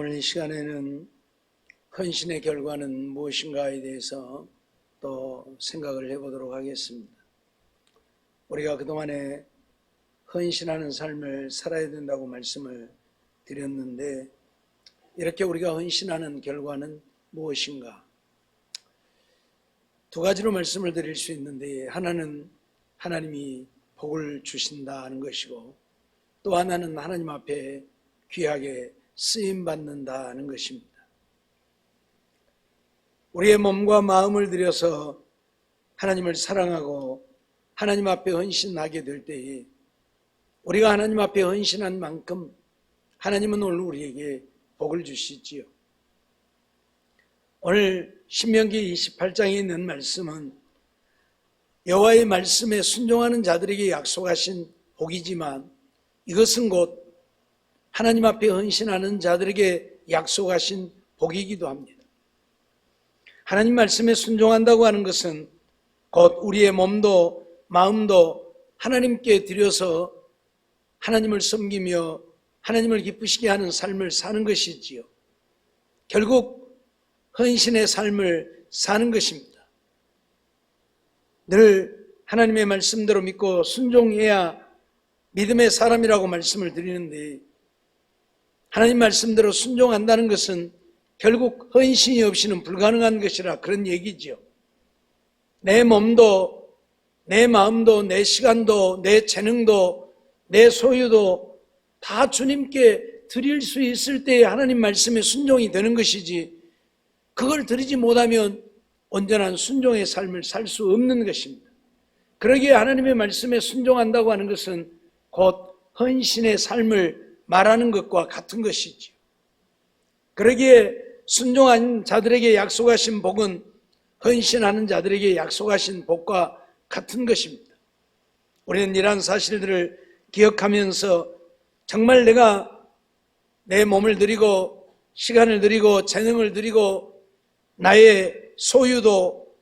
오늘 이 시간에는 헌신의 결과는 무엇인가에 대해서 또 생각을 해보도록 하겠습니다. 우리가 그동안에 헌신하는 삶을 살아야 된다고 말씀을 드렸는데, 이렇게 우리가 헌신하는 결과는 무엇인가? 두 가지로 말씀을 드릴 수 있는데, 하나는 하나님이 복을 주신다는 것이고, 또 하나는 하나님 앞에 귀하게 쓰임받는다는 것입니다. 우리의 몸과 마음을 들여서 하나님을 사랑하고 하나님 앞에 헌신하게 될 때에 우리가 하나님 앞에 헌신한 만큼 하나님은 오늘 우리에게 복을 주시지요. 오늘 신명기 28장에 있는 말씀은 여호와의 말씀에 순종하는 자들에게 약속하신 복이지만, 이것은 곧 하나님 앞에 헌신하는 자들에게 약속하신 복이기도 합니다. 하나님 말씀에 순종한다고 하는 것은 곧 우리의 몸도 마음도 하나님께 드려서 하나님을 섬기며 하나님을 기쁘시게 하는 삶을 사는 것이지요. 결국 헌신의 삶을 사는 것입니다. 늘 하나님의 말씀대로 믿고 순종해야 믿음의 사람이라고 말씀을 드리는데, 하나님 말씀대로 순종한다는 것은 결국 헌신이 없이는 불가능한 것이라 그런 얘기죠. 내 몸도 내 마음도 내 시간도 내 재능도 내 소유도 다 주님께 드릴 수 있을 때에 하나님 말씀에 순종이 되는 것이지, 그걸 드리지 못하면 온전한 순종의 삶을 살 수 없는 것입니다. 그러기에 하나님의 말씀에 순종한다고 하는 것은 곧 헌신의 삶을 말하는 것과 같은 것이지요. 그러기에 순종한 자들에게 약속하신 복은 헌신하는 자들에게 약속하신 복과 같은 것입니다. 우리는 이러한 사실들을 기억하면서 정말 내가 내 몸을 드리고 시간을 드리고 재능을 드리고 나의 소유도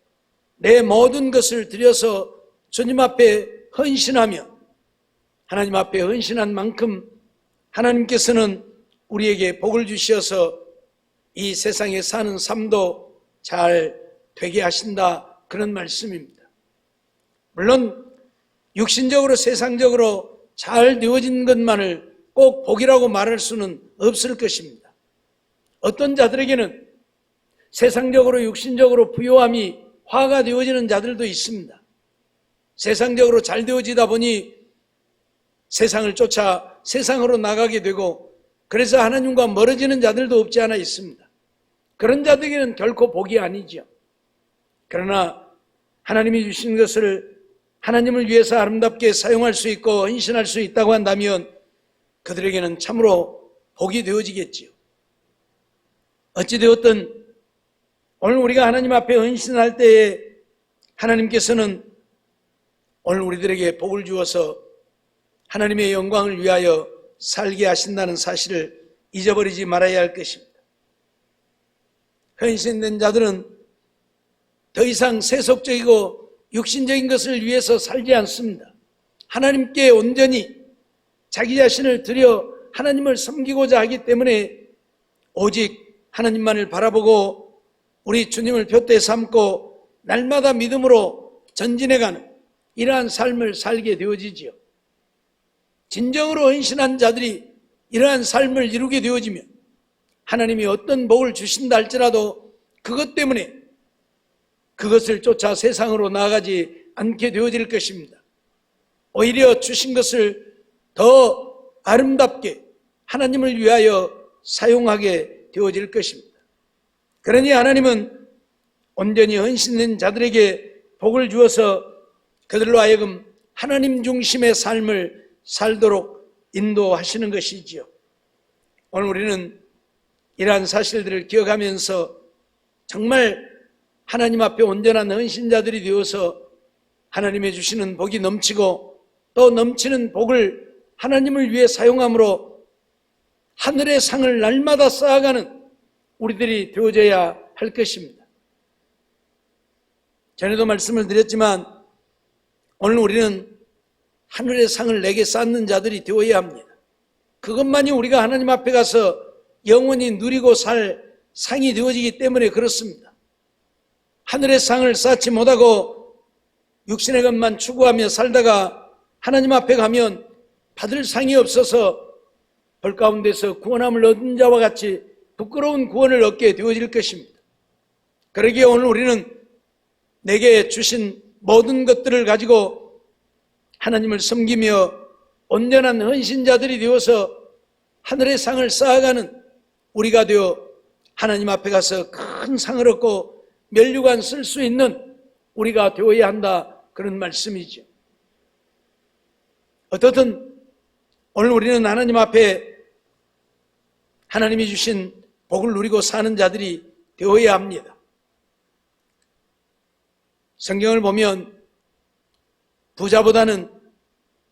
내 모든 것을 드려서 주님 앞에 헌신하며 하나님 앞에 헌신한 만큼 하나님께서는 우리에게 복을 주셔서 이 세상에 사는 삶도 잘 되게 하신다, 그런 말씀입니다. 물론 육신적으로 세상적으로 잘 되어진 것만을 꼭 복이라고 말할 수는 없을 것입니다. 어떤 자들에게는 세상적으로 육신적으로 부요함이 화가 되어지는 자들도 있습니다. 세상적으로 잘 되어지다 보니 세상을 쫓아 세상으로 나가게 되고, 그래서 하나님과 멀어지는 자들도 없지 않아 있습니다. 그런 자들에게는 결코 복이 아니죠. 그러나 하나님이 주신 것을 하나님을 위해서 아름답게 사용할 수 있고 헌신할 수 있다고 한다면 그들에게는 참으로 복이 되어지겠지요. 어찌되었든 오늘 우리가 하나님 앞에 헌신할 때에 하나님께서는 오늘 우리들에게 복을 주어서 하나님의 영광을 위하여 살게 하신다는 사실을 잊어버리지 말아야 할 것입니다. 헌신된 자들은 더 이상 세속적이고 육신적인 것을 위해서 살지 않습니다. 하나님께 온전히 자기 자신을 드려 하나님을 섬기고자 하기 때문에 오직 하나님만을 바라보고 우리 주님을 푯대 삼고 날마다 믿음으로 전진해가는 이러한 삶을 살게 되어지지요. 진정으로 헌신한 자들이 이러한 삶을 이루게 되어지면 하나님이 어떤 복을 주신다 할지라도 그것 때문에 그것을 쫓아 세상으로 나아가지 않게 되어질 것입니다. 오히려 주신 것을 더 아름답게 하나님을 위하여 사용하게 되어질 것입니다. 그러니 하나님은 온전히 헌신된 자들에게 복을 주어서 그들로 하여금 하나님 중심의 삶을 살도록 인도하시는 것이지요. 오늘 우리는 이러한 사실들을 기억하면서 정말 하나님 앞에 온전한 헌신자들이 되어서 하나님의 주시는 복이 넘치고 또 넘치는 복을 하나님을 위해 사용함으로 하늘의 상을 날마다 쌓아가는 우리들이 되어져야 할 것입니다. 전에도 말씀을 드렸지만 오늘 우리는 하늘의 상을 내게 쌓는 자들이 되어야 합니다. 그것만이 우리가 하나님 앞에 가서 영원히 누리고 살 상이 되어지기 때문에 그렇습니다. 하늘의 상을 쌓지 못하고 육신의 것만 추구하며 살다가 하나님 앞에 가면 받을 상이 없어서 벌 가운데서 구원함을 얻은 자와 같이 부끄러운 구원을 얻게 되어질 것입니다. 그러기에 오늘 우리는 내게 주신 모든 것들을 가지고 하나님을 섬기며 온전한 헌신자들이 되어서 하늘의 상을 쌓아가는 우리가 되어 하나님 앞에 가서 큰 상을 얻고 면류관 쓸 수 있는 우리가 되어야 한다, 그런 말씀이죠. 어떻든 오늘 우리는 하나님 앞에 하나님이 주신 복을 누리고 사는 자들이 되어야 합니다. 성경을 보면 부자보다는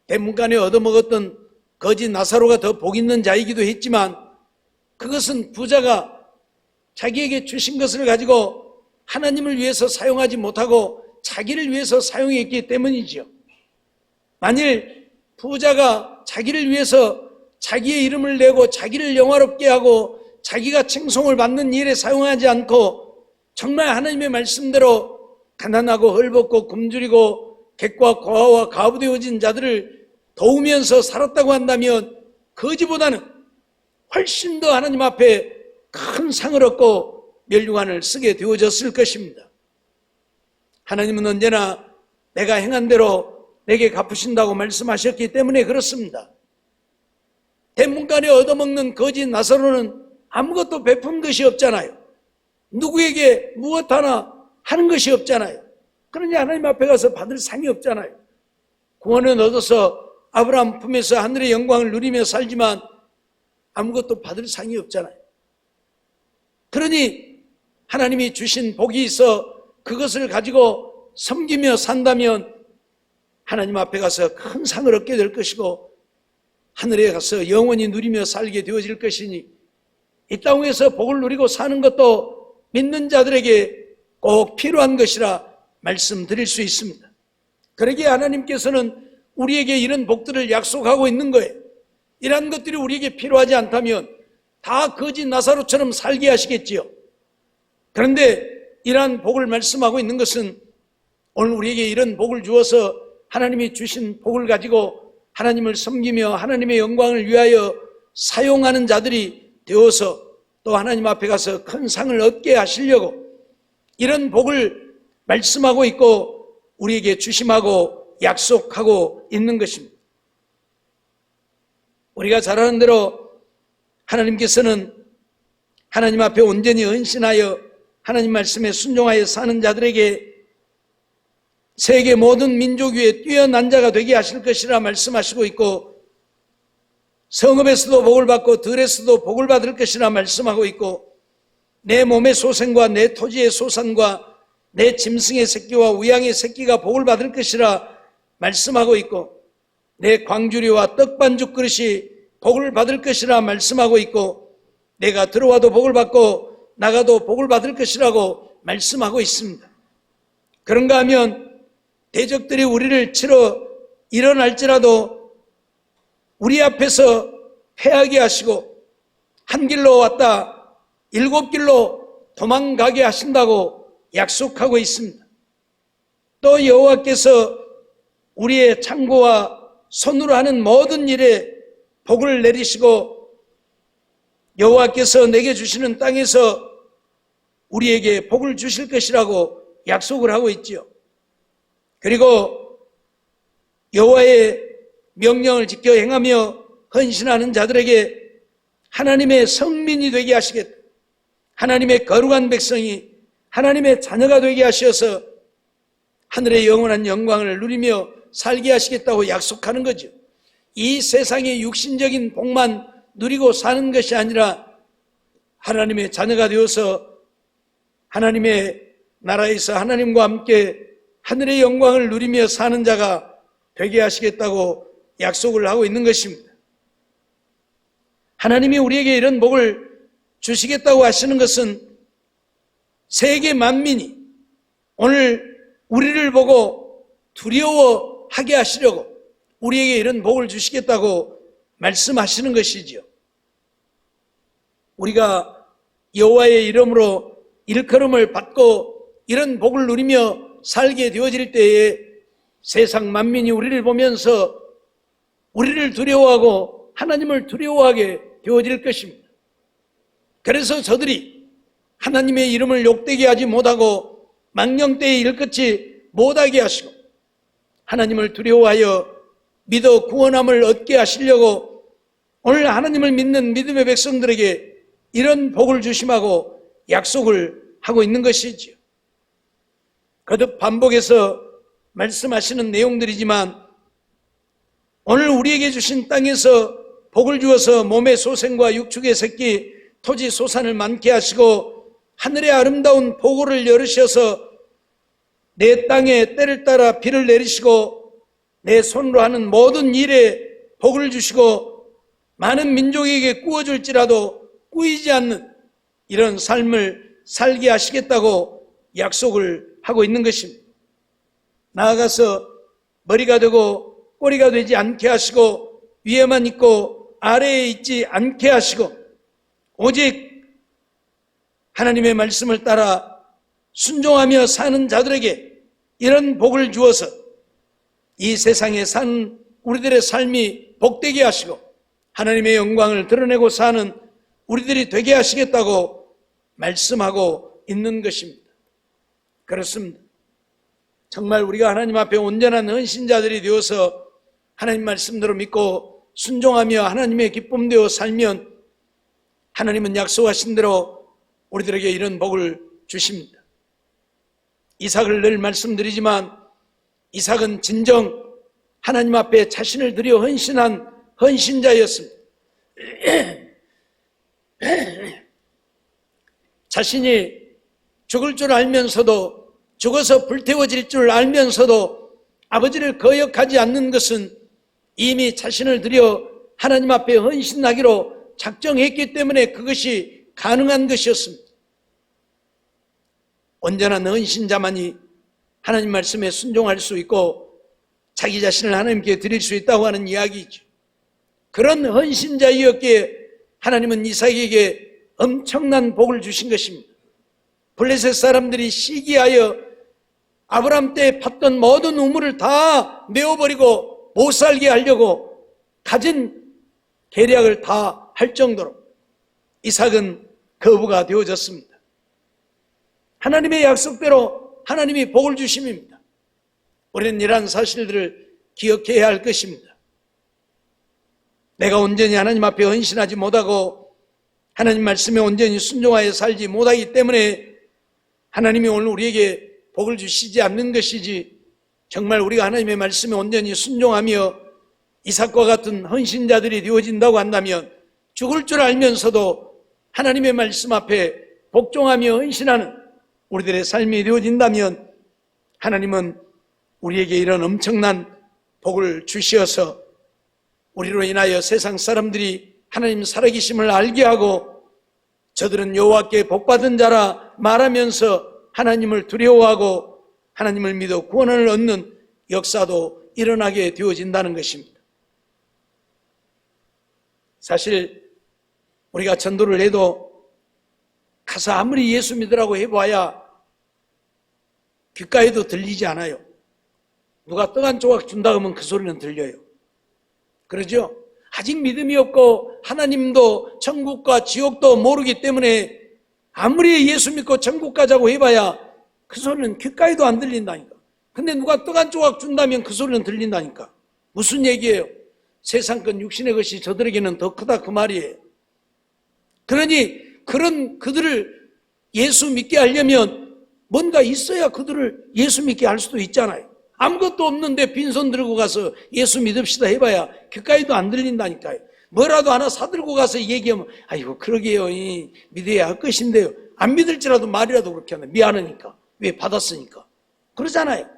대문간에 얻어먹었던 거지 나사로가 더 복 있는 자이기도 했지만, 그것은 부자가 자기에게 주신 것을 가지고 하나님을 위해서 사용하지 못하고 자기를 위해서 사용했기 때문이지요. 만일 부자가 자기를 위해서 자기의 이름을 내고 자기를 영화롭게 하고 자기가 칭송을 받는 일에 사용하지 않고 정말 하나님의 말씀대로 가난하고 헐벗고 굶주리고 객과 고아와 가부되어진 자들을 도우면서 살았다고 한다면 거지보다는 훨씬 더 하나님 앞에 큰 상을 얻고 면류관을 쓰게 되어졌을 것입니다. 하나님은 언제나 내가 행한 대로 내게 갚으신다고 말씀하셨기 때문에 그렇습니다. 대문간에 얻어먹는 거지 나사로는 아무것도 베푼 것이 없잖아요. 누구에게 무엇 하나 하는 것이 없잖아요. 그러니 하나님 앞에 가서 받을 상이 없잖아요. 구원은 얻어서 아브라함 품에서 하늘의 영광을 누리며 살지만 아무것도 받을 상이 없잖아요. 그러니 하나님이 주신 복이 있어 그것을 가지고 섬기며 산다면 하나님 앞에 가서 큰 상을 얻게 될 것이고 하늘에 가서 영원히 누리며 살게 되어질 것이니, 이 땅에서 복을 누리고 사는 것도 믿는 자들에게 꼭 필요한 것이라 말씀드릴 수 있습니다. 그러기에 하나님께서는 우리에게 이런 복들을 약속하고 있는 거예요. 이러한 것들이 우리에게 필요하지 않다면 다 거지 나사로처럼 살게 하시겠지요. 그런데 이러한 복을 말씀하고 있는 것은 오늘 우리에게 이런 복을 주어서 하나님이 주신 복을 가지고 하나님을 섬기며 하나님의 영광을 위하여 사용하는 자들이 되어서 또 하나님 앞에 가서 큰 상을 얻게 하시려고 이런 복을 말씀하고 있고 우리에게 주심하고 약속하고 있는 것입니다. 우리가 잘 아는 대로 하나님께서는 하나님 앞에 온전히 헌신하여 하나님 말씀에 순종하여 사는 자들에게 세계 모든 민족 위에 뛰어난 자가 되게 하실 것이라 말씀하시고 있고, 성읍에서도 복을 받고 들에서도 복을 받을 것이라 말씀하고 있고, 내 몸의 소생과 내 토지의 소산과 내 짐승의 새끼와 우양의 새끼가 복을 받을 것이라 말씀하고 있고, 내 광주리와 떡반죽 그릇이 복을 받을 것이라 말씀하고 있고, 내가 들어와도 복을 받고 나가도 복을 받을 것이라고 말씀하고 있습니다. 그런가 하면 대적들이 우리를 치러 일어날지라도 우리 앞에서 패하게 하시고 한 길로 왔다 7길로 도망가게 하신다고 약속하고 있습니다. 또 여호와께서 우리의 창고와 손으로 하는 모든 일에 복을 내리시고 여호와께서 내게 주시는 땅에서 우리에게 복을 주실 것이라고 약속을 하고 있지요. 그리고 여호와의 명령을 지켜 행하며 헌신하는 자들에게 하나님의 성민이 되게 하시겠다. 하나님의 거룩한 백성이 하나님의 자녀가 되게 하셔서 하늘의 영원한 영광을 누리며 살게 하시겠다고 약속하는 거죠. 이 세상의 육신적인 복만 누리고 사는 것이 아니라 하나님의 자녀가 되어서 하나님의 나라에서 하나님과 함께 하늘의 영광을 누리며 사는 자가 되게 하시겠다고 약속을 하고 있는 것입니다. 하나님이 우리에게 이런 복을 주시겠다고 하시는 것은 세계 만민이 오늘 우리를 보고 두려워하게 하시려고 우리에게 이런 복을 주시겠다고 말씀하시는 것이지요. 우리가 여호와의 이름으로 일컬음을 받고 이런 복을 누리며 살게 되어질 때에 세상 만민이 우리를 보면서 우리를 두려워하고 하나님을 두려워하게 되어질 것입니다. 그래서 저들이 하나님의 이름을 욕되게 하지 못하고 망령되이 일컫지 못하게 하시고 하나님을 두려워하여 믿어 구원함을 얻게 하시려고 오늘 하나님을 믿는 믿음의 백성들에게 이런 복을 주심하고 약속을 하고 있는 것이지요. 거듭 반복해서 말씀하시는 내용들이지만 오늘 우리에게 주신 땅에서 복을 주어서 몸의 소생과 육축의 새끼 토지 소산을 많게 하시고 하늘의 아름다운 보고를 열으셔서 내 땅에 때를 따라 비를 내리시고 내 손으로 하는 모든 일에 복을 주시고 많은 민족에게 꾸어줄지라도 꾸이지 않는 이런 삶을 살게 하시겠다고 약속을 하고 있는 것입니다. 나아가서 머리가 되고 꼬리가 되지 않게 하시고 위에만 있고 아래에 있지 않게 하시고 오직 하나님의 말씀을 따라 순종하며 사는 자들에게 이런 복을 주어서 이 세상에 사는 우리들의 삶이 복되게 하시고 하나님의 영광을 드러내고 사는 우리들이 되게 하시겠다고 말씀하고 있는 것입니다. 그렇습니다. 정말 우리가 하나님 앞에 온전한 헌신자들이 되어서 하나님 말씀대로 믿고 순종하며 하나님의 기쁨 되어 살면 하나님은 약속하신 대로 우리들에게 이런 복을 주십니다. 이삭을 늘 말씀드리지만 이삭은 진정 하나님 앞에 자신을 들여 헌신한 헌신자였습니다. 자신이 죽을 줄 알면서도 죽어서 불태워질 줄 알면서도 아버지를 거역하지 않는 것은 이미 자신을 들여 하나님 앞에 헌신하기로 작정했기 때문에 그것이 가능한 것이었습니다. 온전한 헌신자만이 하나님 말씀에 순종할 수 있고 자기 자신을 하나님께 드릴 수 있다고 하는 이야기죠. 그런 헌신자이었기에 하나님은 이삭에게 엄청난 복을 주신 것입니다. 블레셋 사람들이 시기하여 아브람 때 팠던 모든 우물을 다 메워버리고 못 살게 하려고 가진 계략을 다 할 정도로 이삭은 거부가 되어졌습니다. 하나님의 약속대로 하나님이 복을 주심입니다. 우리는 이러한 사실들을 기억해야 할 것입니다. 내가 온전히 하나님 앞에 헌신하지 못하고 하나님 말씀에 온전히 순종하여 살지 못하기 때문에 하나님이 오늘 우리에게 복을 주시지 않는 것이지, 정말 우리가 하나님의 말씀에 온전히 순종하며 이삭과 같은 헌신자들이 되어진다고 한다면 죽을 줄 알면서도 하나님의 말씀 앞에 복종하며 헌신하는 우리들의 삶이 되어진다면 하나님은 우리에게 이런 엄청난 복을 주시어서 우리로 인하여 세상 사람들이 하나님 살아계심을 알게 하고 저들은 여호와께 복받은 자라 말하면서 하나님을 두려워하고 하나님을 믿어 구원을 얻는 역사도 일어나게 되어진다는 것입니다. 사실 우리가 전도를 해도 가서 아무리 예수 믿으라고 해봐야 귓가에도 들리지 않아요. 누가 떡 한 조각 준다 하면 그 소리는 들려요. 그러죠? 아직 믿음이 없고 하나님도 천국과 지옥도 모르기 때문에 아무리 예수 믿고 천국 가자고 해봐야 그 소리는 귓가에도 안 들린다니까. 근데 누가 떡 한 조각 준다면 그 소리는 들린다니까. 무슨 얘기예요? 세상 것 육신의 것이 저들에게는 더 크다 그 말이에요. 그러니 그런 그들을 예수 믿게 하려면 뭔가 있어야 그들을 예수 믿게 할 수도 있잖아요. 아무것도 없는데 빈손 들고 가서 예수 믿읍시다 해봐야 귓가에도 안 들린다니까요. 뭐라도 하나 사들고 가서 얘기하면 아이고 그러게요, 믿어야 할 것인데요. 안 믿을지라도 말이라도 그렇게 하면 미안하니까. 왜? 받았으니까. 그러잖아요.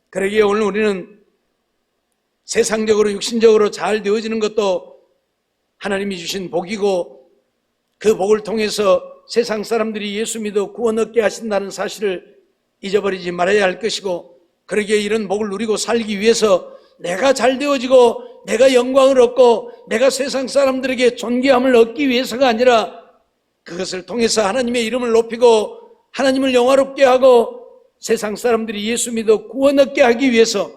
그러기에 오늘 우리는 세상적으로 육신적으로 잘 되어지는 것도 하나님이 주신 복이고 그 복을 통해서 세상 사람들이 예수 믿어 구원 얻게 하신다는 사실을 잊어버리지 말아야 할 것이고, 그러기에 이런 복을 누리고 살기 위해서 내가 잘 되어지고 내가 영광을 얻고 내가 세상 사람들에게 존귀함을 얻기 위해서가 아니라 그것을 통해서 하나님의 이름을 높이고 하나님을 영화롭게 하고 세상 사람들이 예수 믿어 구원 얻게 하기 위해서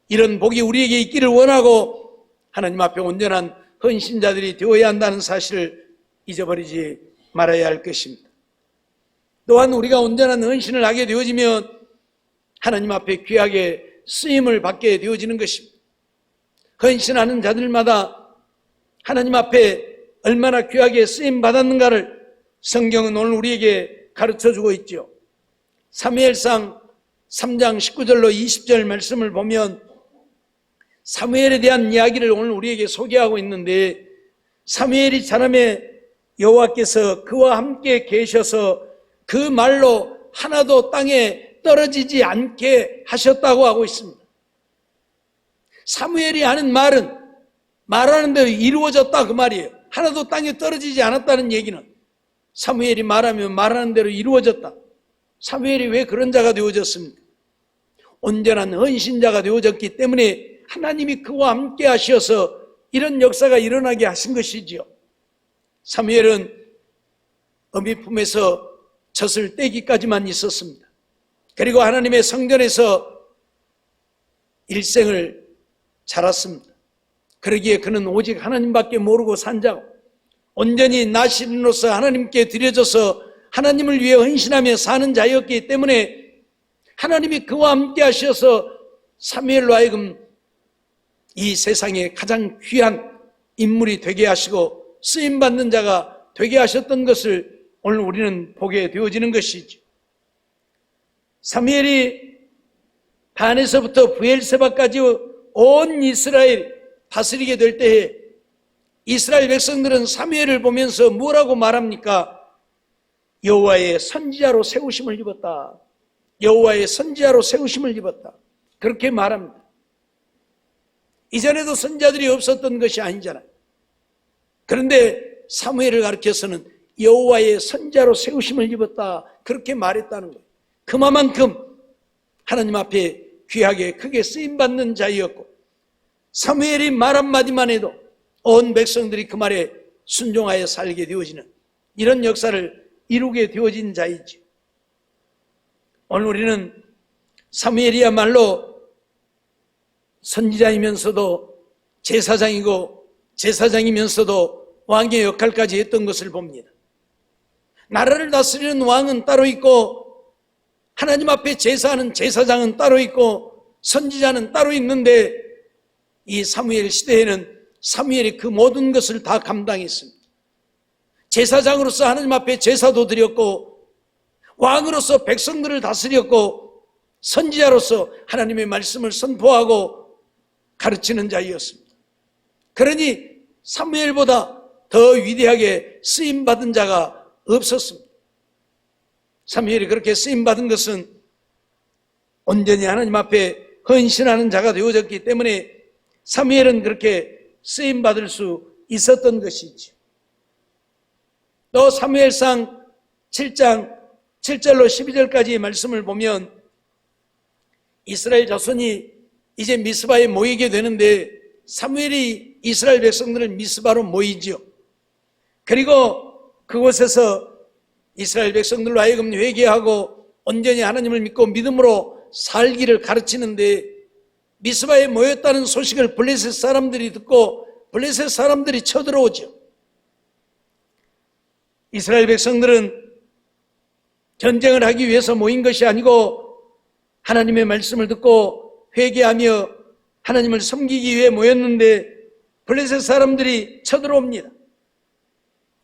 이런 복이 우리에게 있기를 원하고 하나님 앞에 온전한 헌신자들이 되어야 한다는 사실을 잊어버리지 말아야 할 것입니다. 또한 우리가 온전한 헌신을 하게 되어지면 하나님 앞에 귀하게 쓰임을 받게 되어지는 것입니다. 헌신하는 자들마다 하나님 앞에 얼마나 귀하게 쓰임 받았는가를 성경은 오늘 우리에게 가르쳐주고 있죠. 사무엘상 3장 19절로 20절 말씀을 보면 사무엘에 대한 이야기를 오늘 우리에게 소개하고 있는데, 사무엘이 자라매 여호와께서 그와 함께 계셔서 그 말로 하나도 땅에 떨어지지 않게 하셨다고 하고 있습니다. 사무엘이 하는 말은 말하는 대로 이루어졌다 그 말이에요. 하나도 땅에 떨어지지 않았다는 얘기는 사무엘이 말하면 말하는 대로 이루어졌다. 사무엘이 왜 그런 자가 되어졌습니까? 온전한 헌신자가 되어졌기 때문에 하나님이 그와 함께 하셔서 이런 역사가 일어나게 하신 것이지요. 사무엘은 어미 품에서 젖을 떼기까지만 있었습니다. 그리고 하나님의 성전에서 일생을 자랐습니다. 그러기에 그는 오직 하나님밖에 모르고 산 자고 온전히 나시린으로서 하나님께 드려져서 하나님을 위해 헌신하며 사는 자였기 때문에 하나님이 그와 함께 하셔서 사무엘로 하여금 이 세상에 가장 귀한 인물이 되게 하시고 쓰임받는 자가 되게 하셨던 것을 오늘 우리는 보게 되어지는 것이죠. 사무엘이 단에서부터 브엘세바까지 온 이스라엘 다스리게 될 때에 이스라엘 백성들은 사무엘을 보면서 뭐라고 말합니까? 여호와의 선지자로 세우심을 입었다. 여호와의 선지자로 세우심을 입었다. 그렇게 말합니다. 이전에도 선지자들이 없었던 것이 아니잖아요. 그런데 사무엘을 가리켜서는 여호와의 선지자로 세우심을 입었다. 그렇게 말했다는 거예요. 그만큼 하나님 앞에 귀하게 크게 쓰임받는 자였고 사무엘이 말 한마디만 해도 온 백성들이 그 말에 순종하여 살게 되어지는 이런 역사를 이루게 되어진 자이지. 오늘 우리는 사무엘이야말로 선지자이면서도 제사장이고 제사장이면서도 왕의 역할까지 했던 것을 봅니다. 나라를 다스리는 왕은 따로 있고 하나님 앞에 제사하는 제사장은 따로 있고 선지자는 따로 있는데 이 사무엘 시대에는 사무엘이 그 모든 것을 다 감당했습니다. 제사장으로서 하나님 앞에 제사도 드렸고 왕으로서 백성들을 다스렸고 선지자로서 하나님의 말씀을 선포하고 가르치는 자였습니다. 그러니 사무엘보다 더 위대하게 쓰임받은 자가 없었습니다. 사무엘이 그렇게 쓰임받은 것은 온전히 하나님 앞에 헌신하는 자가 되어졌기 때문에 사무엘은 그렇게 쓰임받을 수 있었던 것이죠. 또 사무엘상 7장 7절로 12절까지의 말씀을 보면 이스라엘 자손이 이제 미스바에 모이게 되는데 사무엘이 이스라엘 백성들을 미스바로 모이지요. 그리고 그곳에서 이스라엘 백성들로 하여금 회개하고 온전히 하나님을 믿고 믿음으로 살기를 가르치는데 미스바에 모였다는 소식을 블레셋 사람들이 듣고 블레셋 사람들이 쳐들어오죠. 이스라엘 백성들은 전쟁을 하기 위해서 모인 것이 아니고 하나님의 말씀을 듣고 회개하며 하나님을 섬기기 위해 모였는데 블레셋 사람들이 쳐들어옵니다.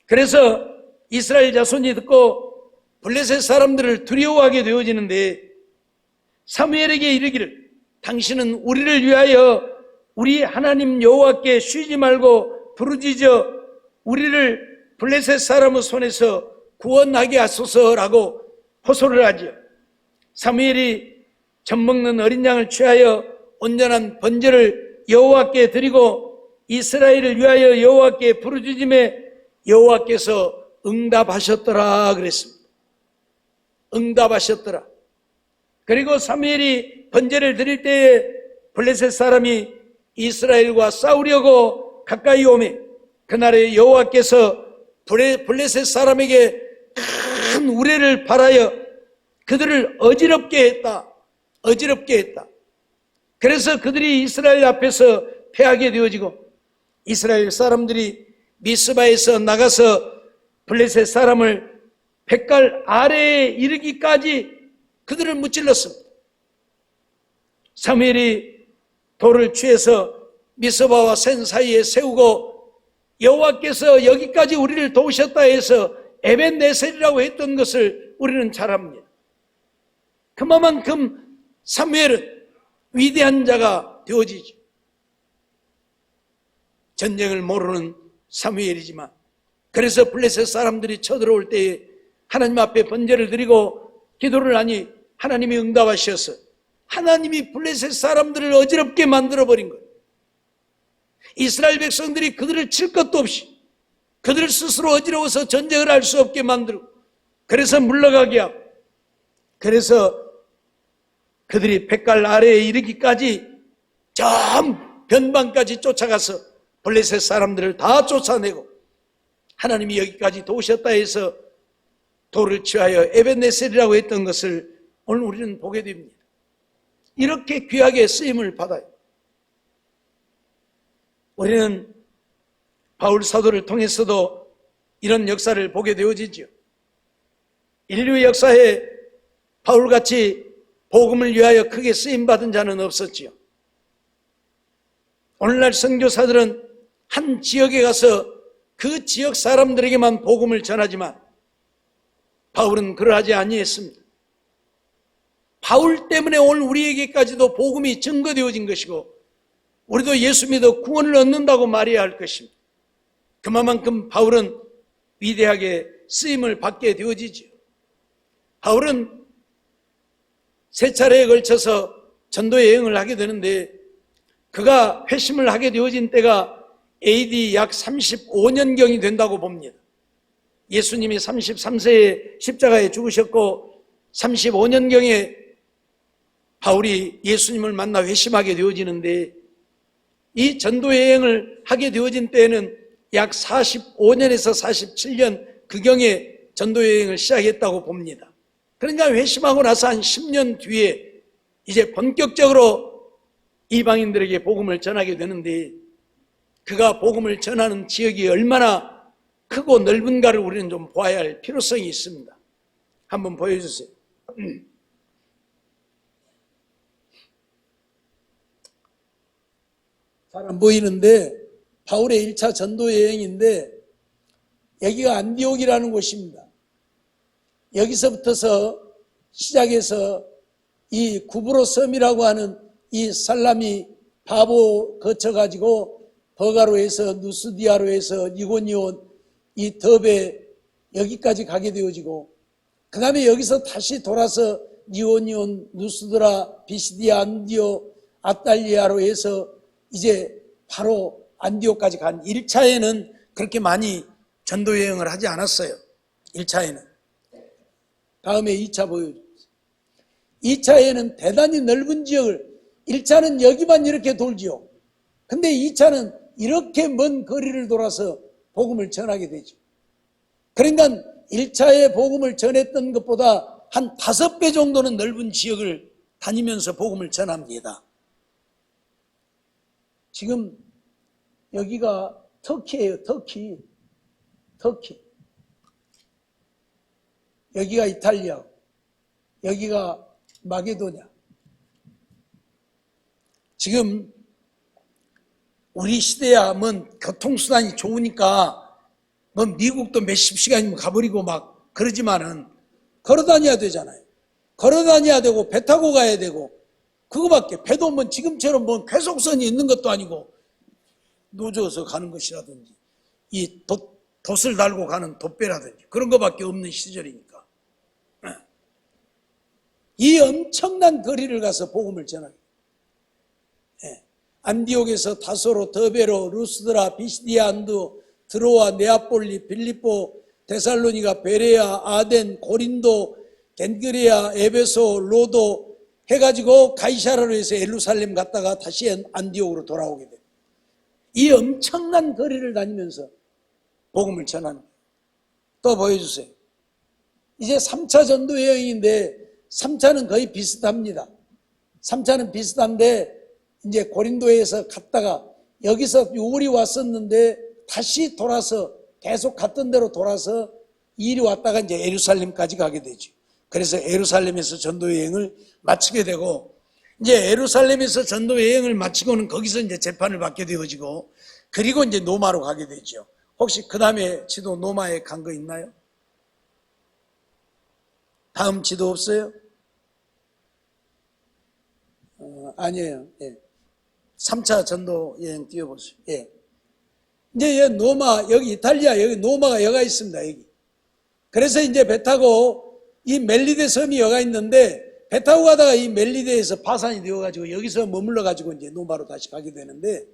그래서 이스라엘 자손이 듣고 블레셋 사람들을 두려워하게 되어지는데 사무엘에게 이르기를 당신은 우리를 위하여 우리 하나님 여호와께 쉬지 말고 부르짖어 우리를 블레셋 사람의 손에서 구원하게 하소서라고 호소를 하죠. 사무엘이 젖먹는 어린 양을 취하여 온전한 번제를 여호와께 드리고 이스라엘을 위하여 여호와께 부르짖음에 여호와께서 응답하셨더라 그랬습니다. 응답하셨더라. 그리고 사무엘이 번제를 드릴 때에 블레셋 사람이 이스라엘과 싸우려고 가까이 오매 그날에 여호와께서 블레셋 사람에게 큰 우레를 발하여 그들을 어지럽게 했다. 그래서 그들이 이스라엘 앞에서 패하게 되어지고 이스라엘 사람들이 미스바에서 나가서 블레셋 사람을 뱃갈 아래에 이르기까지 그들을 무찔렀습니다. 사무엘이 돌을 취해서 미스바와 센 사이에 세우고 여호와께서 여기까지 우리를 도우셨다 해서 에벤네셀이라고 했던 것을 우리는 잘 압니다. 그만큼 사무엘은 위대한 자가 되어지죠. 전쟁을 모르는 사무엘이지만 그래서 블레셋 사람들이 쳐들어올 때에 하나님 앞에 번제를 드리고 기도를 하니 하나님이 응답하셔서 하나님이 블레셋 사람들을 어지럽게 만들어버린 거예요. 이스라엘 백성들이 그들을 칠 것도 없이 그들 스스로 어지러워서 전쟁을 할 수 없게 만들고 그래서 물러가게 하고 그래서 그들이 뱃갈 아래에 이르기까지 저 변방까지 쫓아가서 블레셋 사람들을 다 쫓아내고 하나님이 여기까지 도우셨다 해서 돌을 취하여 에벤네셀이라고 했던 것을 오늘 우리는 보게 됩니다. 이렇게 귀하게 쓰임을 받아요. 우리는 바울 사도를 통해서도 이런 역사를 보게 되어지죠. 인류 역사에 바울같이 복음을 위하여 크게 쓰임받은 자는 없었지요. 오늘날 선교사들은 한 지역에 가서 그 지역 사람들에게만 복음을 전하지만 바울은 그러하지 아니했습니다. 바울 때문에 오늘 우리에게까지도 복음이 증거되어진 것이고 우리도 예수 믿어 구원을 얻는다고 말해야 할 것입니다. 그만큼 바울은 위대하게 쓰임을 받게 되어지죠. 바울은 세 차례에 걸쳐서 전도 여행을 하게 되는데 그가 회심을 하게 되어진 때가 AD 약 35년경이 된다고 봅니다. 예수님이 33세에 십자가에 죽으셨고 35년경에 바울이 예수님을 만나 회심하게 되어지는데 이 전도 여행을 하게 되어진 때에는 약 45년에서 47년 그경에 전도 여행을 시작했다고 봅니다. 그러니까 회심하고 나서 한 10년 뒤에 이제 본격적으로 이방인들에게 복음을 전하게 되는데 그가 복음을 전하는 지역이 얼마나 크고 넓은가를 우리는 좀 봐야 할 필요성이 있습니다. 한번 보여주세요. 잘 안 보이는데 바울의 1차 전도 여행인데 여기가 안디옥이라는 곳입니다. 여기서부터서 시작해서 이 구브로 섬이라고 하는 이 살라미 바보 거쳐가지고 버가로에서 누스디아로에서 이고니온 이 더베 여기까지 가게 되어지고 그 다음에 여기서 다시 돌아서 니오니온 누스드라 비시디아 안디오 아탈리아로 해서 이제 바로 안디옥까지 간 1차에는 그렇게 많이 전도 여행을 하지 않았어요. 1차에는. 다음에 2차 보여주세요. 2차에는 대단히 넓은 지역을 1차는 여기만 이렇게 돌지요. 근데 2차는 이렇게 먼 거리를 돌아서 복음을 전하게 되죠. 그러니까 1차에 복음을 전했던 것보다 한 5배 정도는 넓은 지역을 다니면서 복음을 전합니다. 지금 여기가 터키예요. 터키. 여기가 이탈리아. 여기가 마게도냐. 지금 우리 시대야 뭐 교통수단이 좋으니까 뭐 미국도 몇십 시간이면 가버리고 막 그러지만은 걸어다녀야 되잖아요. 걸어다녀야 되고 배 타고 가야 되고 그거밖에 배도 뭐 지금처럼 뭐 쾌속선이 있는 것도 아니고 노져서 가는 것이라든지 이 돛을 달고 가는 돛배라든지 그런 것밖에 없는 시절이니까 이 엄청난 거리를 가서 복음을 전하게 안디옥에서 다소로 더베로 루스드라 비시디아 안두 드로아 네아폴리 빌립보 데살로니가 베레아 아덴 고린도 겐그레아 에베소 로도 해가지고 가이사라로 해서 예루살렘 갔다가 다시 안디옥으로 돌아오게 돼요. 이 엄청난 거리를 다니면서 복음을 전하는 거예요. 또 보여주세요. 이제 3차 전도 여행인데 3차는 거의 비슷합니다. 3차는 비슷한데 이제 고린도에서 갔다가 여기서 요울이 왔었는데 다시 돌아서 계속 갔던 대로 돌아서 일이 왔다가 이제 예루살렘까지 가게 되죠. 그래서 예루살렘에서 전도 여행을 마치게 되고, 이제 예루살렘에서 전도 여행을 마치고는 거기서 이제 재판을 받게 되어지고, 그리고 이제 노마로 가게 되죠. 혹시 그 다음에 지도 노마에 간 거 있나요? 다음 지도 없어요? 아니에요. 예. 3차 전도 여행 띄워보세요. 예. 이제 노마, 여기 이탈리아, 여기 노마가 여가 있습니다. 여기. 그래서 이제 배 타고 이 멜리데 섬이 여가 있는데, 배 타고 가다가 이 멜리데에서 파산이 되어가지고 여기서 머물러가지고 이제 노마로 다시 가게 되는데,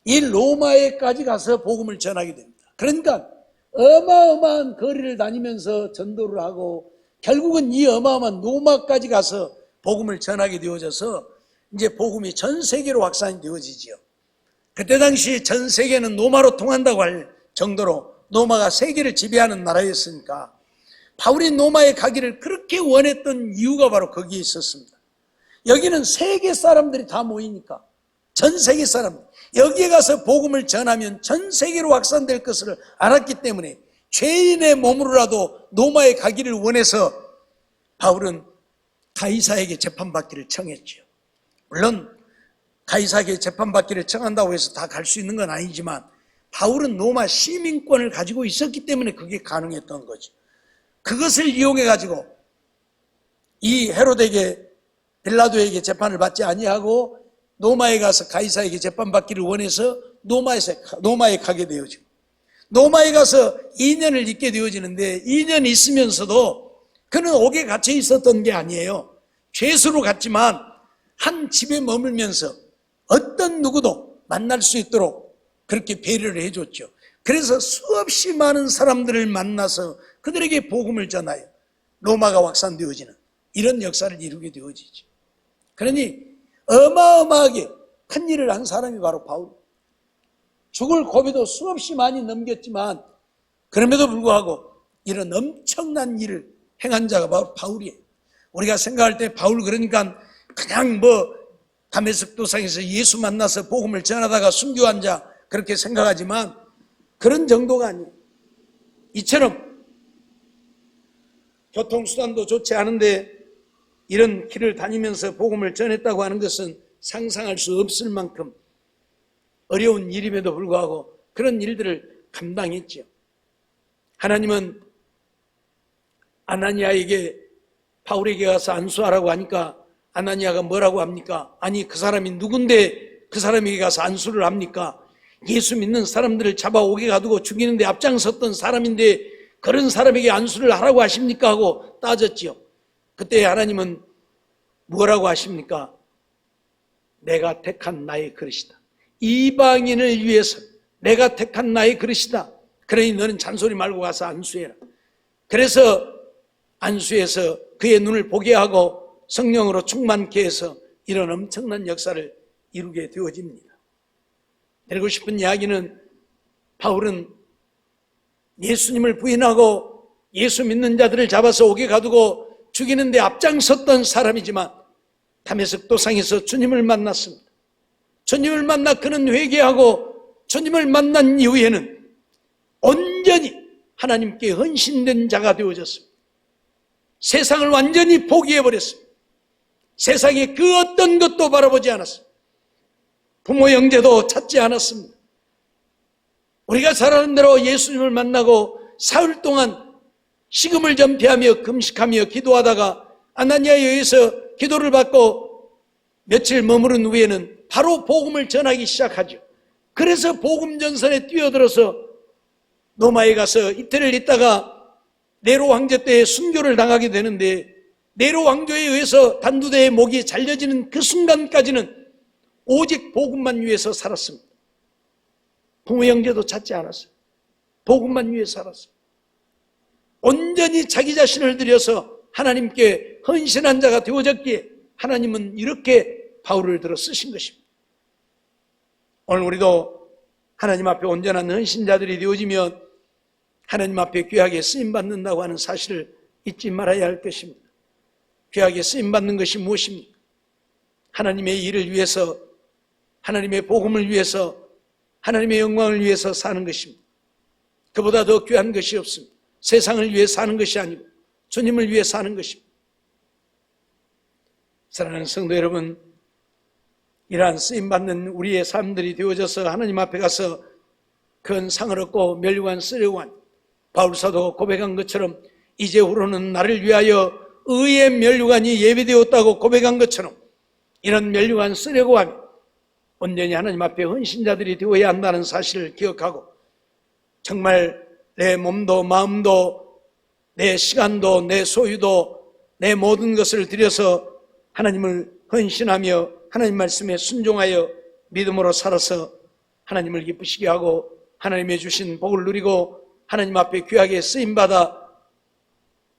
이 로마에까지 가서 복음을 전하게 됩니다. 그러니까 어마어마한 거리를 다니면서 전도를 하고 결국은 이 어마어마한 노마까지 가서 복음을 전하게 되어져서 이제 복음이 전 세계로 확산이 되어지지요. 그때 당시 전 세계는 노마로 통한다고 할 정도로 노마가 세계를 지배하는 나라였으니까 바울이 노마에 가기를 그렇게 원했던 이유가 바로 거기에 있었습니다. 여기는 세계 사람들이 다 모이니까, 전 세계 사람들, 여기에 가서 복음을 전하면 전 세계로 확산될 것을 알았기 때문에 죄인의 몸으로라도 노마에 가기를 원해서 바울은 가이사에게 재판받기를 청했죠. 물론 가이사에게 재판받기를 청한다고 해서 다 갈 수 있는 건 아니지만 바울은 로마 시민권을 가지고 있었기 때문에 그게 가능했던 거죠. 그것을 이용해 가지고 이 헤로데에게, 빌라도에게 재판을 받지 아니하고 노마에 가서 가이사에게 재판받기를 원해서 노마에 가게 되어지고, 노마에 가서 2년을 있게 되어지는데 2년 있으면서도 그는 옥에 갇혀 있었던 게 아니에요. 죄수로 갔지만 한 집에 머물면서 어떤 누구도 만날 수 있도록 그렇게 배려를 해줬죠. 그래서 수없이 많은 사람들을 만나서 그들에게 복음을 전하여 로마가 확산되어지는 이런 역사를 이루게 되어지죠. 그러니 어마어마하게 큰 일을 한 사람이 바로 바울. 죽을 고비도 수없이 많이 넘겼지만 그럼에도 불구하고 이런 엄청난 일을 행한 자가 바로 바울이에요. 우리가 생각할 때 바울 그러니까 그냥 다메섹 도상에서 예수 만나서 복음을 전하다가 순교한 자 그렇게 생각하지만 그런 정도가 아니에요. 이처럼 교통수단도 좋지 않은데 이런 길을 다니면서 복음을 전했다고 하는 것은 상상할 수 없을 만큼 어려운 일임에도 불구하고 그런 일들을 감당했죠. 하나님은 아나니아에게 바울에게 가서 안수하라고 하니까 아나니아가 뭐라고 합니까? 아니 그 사람이 누군데 그 사람에게 가서 안수를 합니까? 예수 믿는 사람들을 잡아 옥에 가두고 죽이는데 앞장섰던 사람인데 그런 사람에게 안수를 하라고 하십니까? 하고 따졌지요. 그때 하나님은 뭐라고 하십니까? 내가 택한 나의 그릇이다. 이방인을 위해서 내가 택한 나의 그릇이다. 그러니 너는 잔소리 말고 가서 안수해라. 그래서 안수해서 그의 눈을 보게 하고 성령으로 충만케 해서 이런 엄청난 역사를 이루게 되어집니다. 드리고 싶은 이야기는 바울은 예수님을 부인하고 예수 믿는 자들을 잡아서 옥에 가두고 죽이는데 앞장섰던 사람이지만 다메섹 도상에서 주님을 만났습니다. 주님을 만나 그는 회개하고 주님을 만난 이후에는 온전히 하나님께 헌신된 자가 되어졌습니다. 세상을 완전히 포기해버렸습니다. 세상에 그 어떤 것도 바라보지 않았습니다. 부모 형제도 찾지 않았습니다. 우리가 잘 아는 대로 예수님을 만나고 사흘 동안 식음을 전폐하며 금식하며 기도하다가 아나니아에 의해서 기도를 받고 며칠 머무른 후에는 바로 복음을 전하기 시작하죠. 그래서 복음 전선에 뛰어들어서 로마에 가서 이틀을 있다가 네로 황제 때에 순교를 당하게 되는데 네로 황제에 의해서 단두대의 목이 잘려지는 그 순간까지는 오직 복음만 위해서 살았습니다. 부모 형제도 찾지 않았어요. 복음만 위해 살았어요. 온전히 자기 자신을 들여서 하나님께 헌신한 자가 되어졌기에 하나님은 이렇게 바울을 들어 쓰신 것입니다. 오늘 우리도 하나님 앞에 온전한 헌신자들이 되어지면 하나님 앞에 귀하게 쓰임받는다고 하는 사실을 잊지 말아야 할 것입니다. 귀하게 쓰임받는 것이 무엇입니까? 하나님의 일을 위해서, 하나님의 복음을 위해서, 하나님의 영광을 위해서 사는 것입니다. 그보다 더 귀한 것이 없습니다. 세상을 위해 사는 것이 아니고 주님을 위해 사는 것입니다. 사랑하는 성도 여러분, 이러한 쓰임받는 우리의 삶들이 되어져서 하나님 앞에 가서 큰 상을 얻고 멸류관 쓰려고 한 바울사도가 고백한 것처럼 이제후로는 나를 위하여 의의 멸류관이 예비되었다고 고백한 것처럼 이런 멸류관 쓰려고 하며 온전히 하나님 앞에 헌신자들이 되어야 한다는 사실을 기억하고 정말 내 몸도 마음도 내 시간도 내 소유도 내 모든 것을 들여서 하나님을 헌신하며 하나님 말씀에 순종하여 믿음으로 살아서 하나님을 기쁘시게 하고 하나님의 주신 복을 누리고 하나님 앞에 귀하게 쓰임받아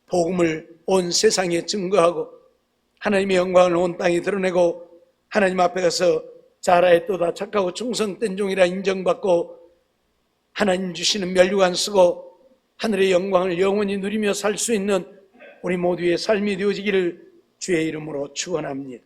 복음을 온 세상에 증거하고 하나님의 영광을 온 땅에 드러내고 하나님 앞에 가서 잘하였도다 착하고 충성된 종이라 인정받고 하나님 주시는 멸류관 쓰고 하늘의 영광을 영원히 누리며 살 수 있는 우리 모두의 삶이 되어지기를 주의 이름으로 축원합니다.